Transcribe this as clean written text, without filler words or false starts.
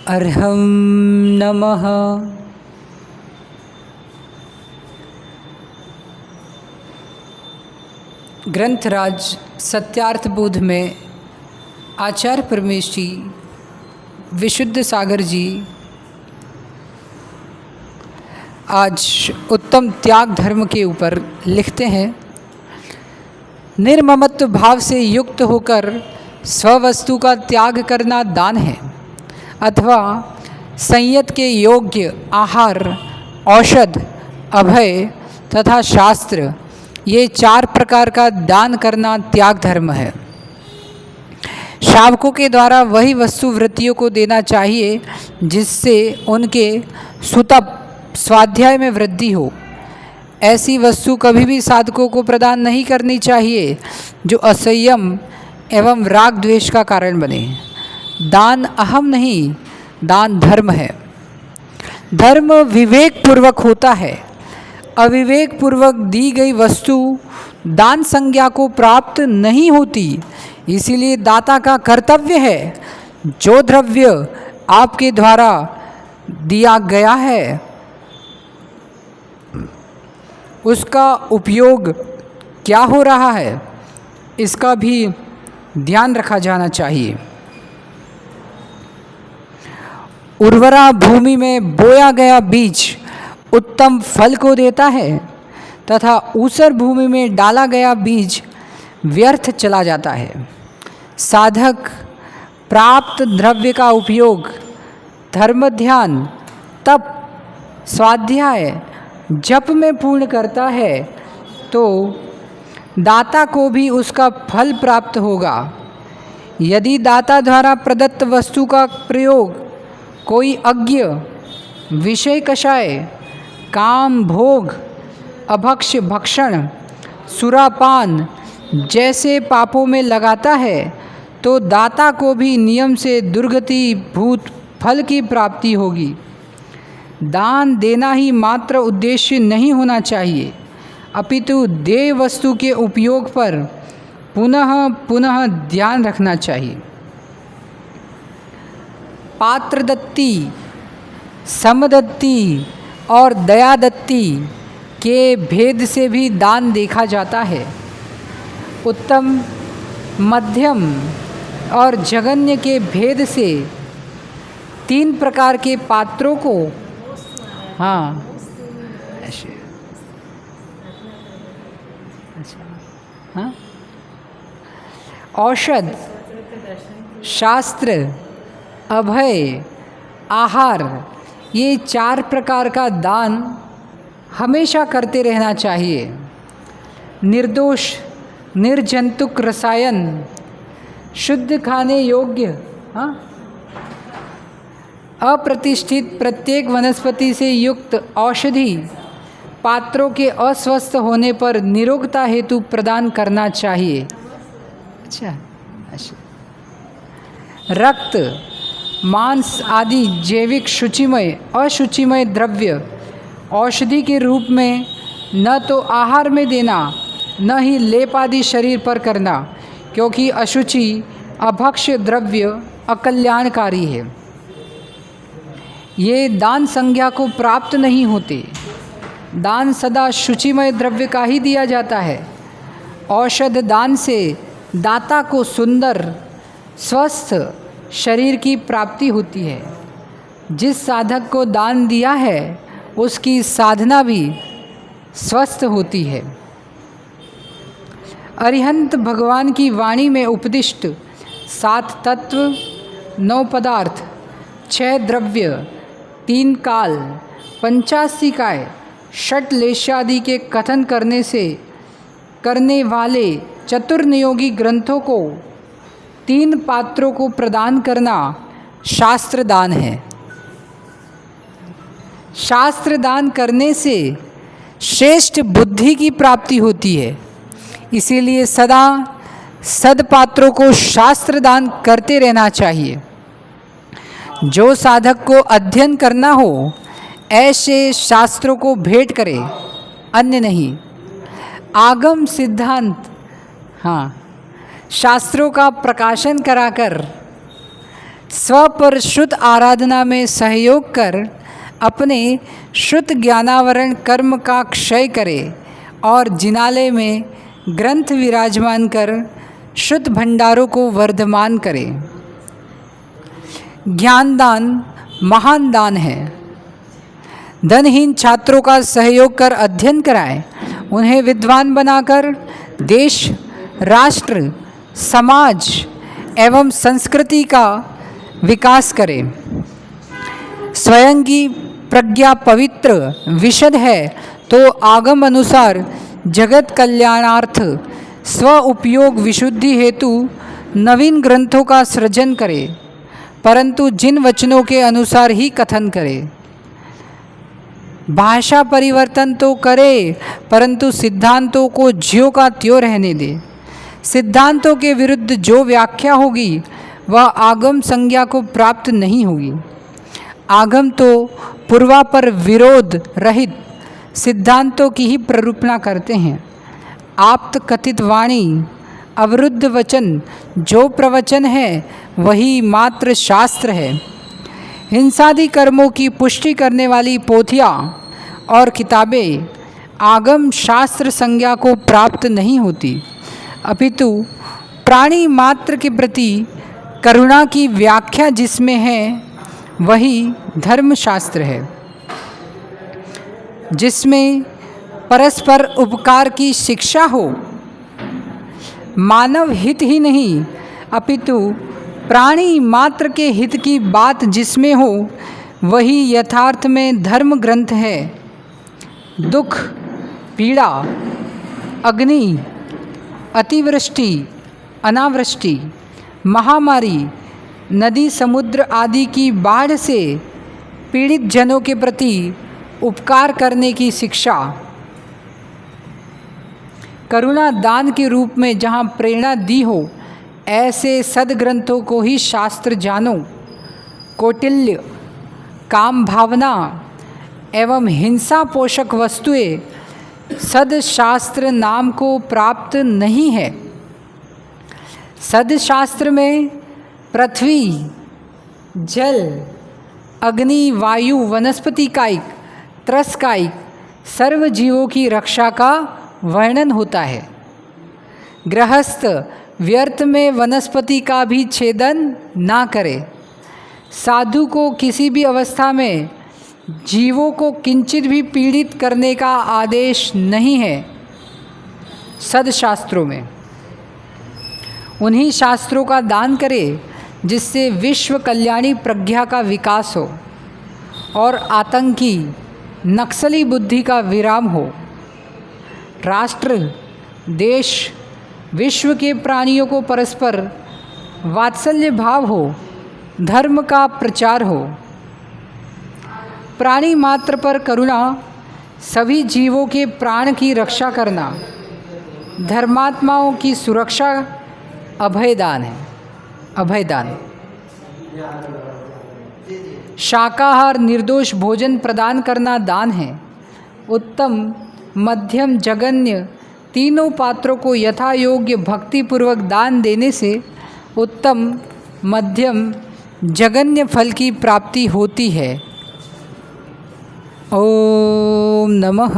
अर्हं नमः। ग्रंथराज सत्यार्थ बोध में आचार्य परमेश जी, विशुद्ध सागर जी आज उत्तम त्याग धर्म के ऊपर लिखते हैं। निर्ममत्व भाव से युक्त होकर स्ववस्तु का त्याग करना दान है, अथवा संयत के योग्य आहार, औषध, अभय तथा शास्त्र, ये 4 प्रकार का दान करना त्याग धर्म है। श्रावकों के द्वारा वही वस्तु वृत्तियों को देना चाहिए जिससे उनके सुतप स्वाध्याय में वृद्धि हो। ऐसी वस्तु कभी भी साधकों को प्रदान नहीं करनी चाहिए जो असंयम एवं राग द्वेष का कारण बने। दान अहम नहीं, दान धर्म है। धर्म विवेक पूर्वक होता है। अविवेक पूर्वक दी गई वस्तु दान संज्ञा को प्राप्त नहीं होती। इसीलिए दाता का कर्तव्य है जो द्रव्य आपके द्वारा दिया गया है उसका उपयोग क्या हो रहा है, इसका भी ध्यान रखा जाना चाहिए। उर्वरा भूमि में बोया गया बीज उत्तम फल को देता है तथा ऊसर भूमि में डाला गया बीज व्यर्थ चला जाता है। साधक प्राप्त द्रव्य का उपयोग धर्म, ध्यान, तप, स्वाध्याय, जप में पूर्ण करता है तो दाता को भी उसका फल प्राप्त होगा। यदि दाता द्वारा प्रदत्त वस्तु का प्रयोग कोई अज्ञ विषय कषाय, काम भोग, अभक्ष्य भक्षण, सुरापान जैसे पापों में लगाता है तो दाता को भी नियम से दुर्गति भूत फल की प्राप्ति होगी। दान देना ही मात्र उद्देश्य नहीं होना चाहिए, अपितु देय वस्तु के उपयोग पर पुनः पुनः ध्यान रखना चाहिए। पात्रदत्ती, समदत्ती और दयादत्ती के भेद से भी दान देखा जाता है। उत्तम, मध्यम और जघन्य के भेद से 3 प्रकार के पात्रों को औषध, शास्त्र, अभय, आहार, ये 4 प्रकार का दान हमेशा करते रहना चाहिए। निर्दोष, निर्जंतुक रसायन, शुद्ध खाने योग्य, अप्रतिष्ठित प्रत्येक वनस्पति से युक्त औषधि पात्रों के अस्वस्थ होने पर निरोगता हेतु प्रदान करना चाहिए। अच्छा, रक्त, मांस आदि जैविक शुचिमय, अशुचिमय द्रव्य औषधि के रूप में न तो आहार में देना, न ही लेप आदि शरीर पर करना, क्योंकि अशुचि अभक्ष्य द्रव्य अकल्याणकारी है। ये दान संज्ञा को प्राप्त नहीं होते। दान सदा शुचिमय द्रव्य का ही दिया जाता है। औषध दान से दाता को सुंदर स्वस्थ शरीर की प्राप्ति होती है। जिस साधक को दान दिया है उसकी साधना भी स्वस्थ होती है। अरिहंत भगवान की वाणी में उपदिष्ट 7 तत्व, 9 पदार्थ, 6 द्रव्य, 3 काल, 85 काय, षट्लेशादि के कथन करने वाले चतुर्नियोगी ग्रंथों को 3 पात्रों को प्रदान करना शास्त्र दान है। शास्त्र दान करने से श्रेष्ठ बुद्धि की प्राप्ति होती है। इसीलिए सदा सदपात्रों को शास्त्र दान करते रहना चाहिए। जो साधक को अध्ययन करना हो ऐसे शास्त्रों को भेंट करे, अन्य नहीं। आगम सिद्धांत शास्त्रों का प्रकाशन कराकर स्व पर शुद्ध आराधना में सहयोग कर अपने शुद्ध ज्ञानावरण कर्म का क्षय करे और जिनालय में ग्रंथ विराजमान कर शुद्ध भंडारों को वर्धमान करे। ज्ञानदान महान दान है। धनहीन छात्रों का सहयोग कर अध्ययन कराएं, उन्हें विद्वान बनाकर देश, राष्ट्र, समाज एवं संस्कृति का विकास करें। स्वयं की प्रज्ञा पवित्र विशद है तो आगम अनुसार जगत कल्याणार्थ स्व उपयोग विशुद्धि हेतु नवीन ग्रंथों का सृजन करे, परंतु जिन वचनों के अनुसार ही कथन करे। भाषा परिवर्तन तो करे परंतु सिद्धांतों को ज्यों का त्यों रहने दे। सिद्धांतों के विरुद्ध जो व्याख्या होगी वह आगम संज्ञा को प्राप्त नहीं होगी। आगम तो पूर्वापर विरोध रहित सिद्धांतों की ही प्ररूपणा करते हैं। आप्त कथित वाणी, अवरुद्ध वचन जो प्रवचन है वही मात्र शास्त्र है। हिंसादि कर्मों की पुष्टि करने वाली पोथियाँ और किताबें आगम शास्त्र संज्ञा को प्राप्त नहीं होती, अपितु प्राणी मात्र के प्रति करुणा की व्याख्या जिसमें है वही धर्मशास्त्र है, जिसमें परस्पर उपकार की शिक्षा हो। मानव हित ही नहीं अपितु प्राणी मात्र के हित की बात जिसमें हो वही यथार्थ में धर्म ग्रंथ है। दुख, पीड़ा, अग्नि, अतिवृष्टि, अनावृष्टि, महामारी, नदी समुद्र आदि की बाढ़ से पीड़ित जनों के प्रति उपकार करने की शिक्षा, करुणा दान के रूप में जहाँ प्रेरणा दी हो ऐसे सद्ग्रंथों को ही शास्त्र जानो। कौटिल्य, काम भावना एवं हिंसा पोषक वस्तुएं सदशास्त्र नाम को प्राप्त नहीं है। सदशास्त्र में पृथ्वी, जल, अग्नि, वायु, वनस्पति कायिक, त्रस कायिक सर्व जीवों की रक्षा का वर्णन होता है। गृहस्थ व्यर्थ में वनस्पति का भी छेदन ना करे। साधु को किसी भी अवस्था में जीवों को किंचित भी पीड़ित करने का आदेश नहीं है। सदशास्त्रों में उन्हीं शास्त्रों का दान करे जिससे विश्व कल्याणी प्रज्ञा का विकास हो और आतंकी नक्सली बुद्धि का विराम हो। राष्ट्र, देश, विश्व के प्राणियों को परस्पर वात्सल्य भाव हो, धर्म का प्रचार हो। प्राणी मात्र पर करुणा, सभी जीवों के प्राण की रक्षा करना, धर्मात्माओं की सुरक्षा अभयदान है। अभयदान शाकाहार निर्दोष भोजन प्रदान करना दान है। उत्तम, मध्यम, जघन्य तीनों पात्रों को यथा योग्य भक्तिपूर्वक दान देने से उत्तम, मध्यम, जघन्य फल की प्राप्ति होती है। ओम नमः।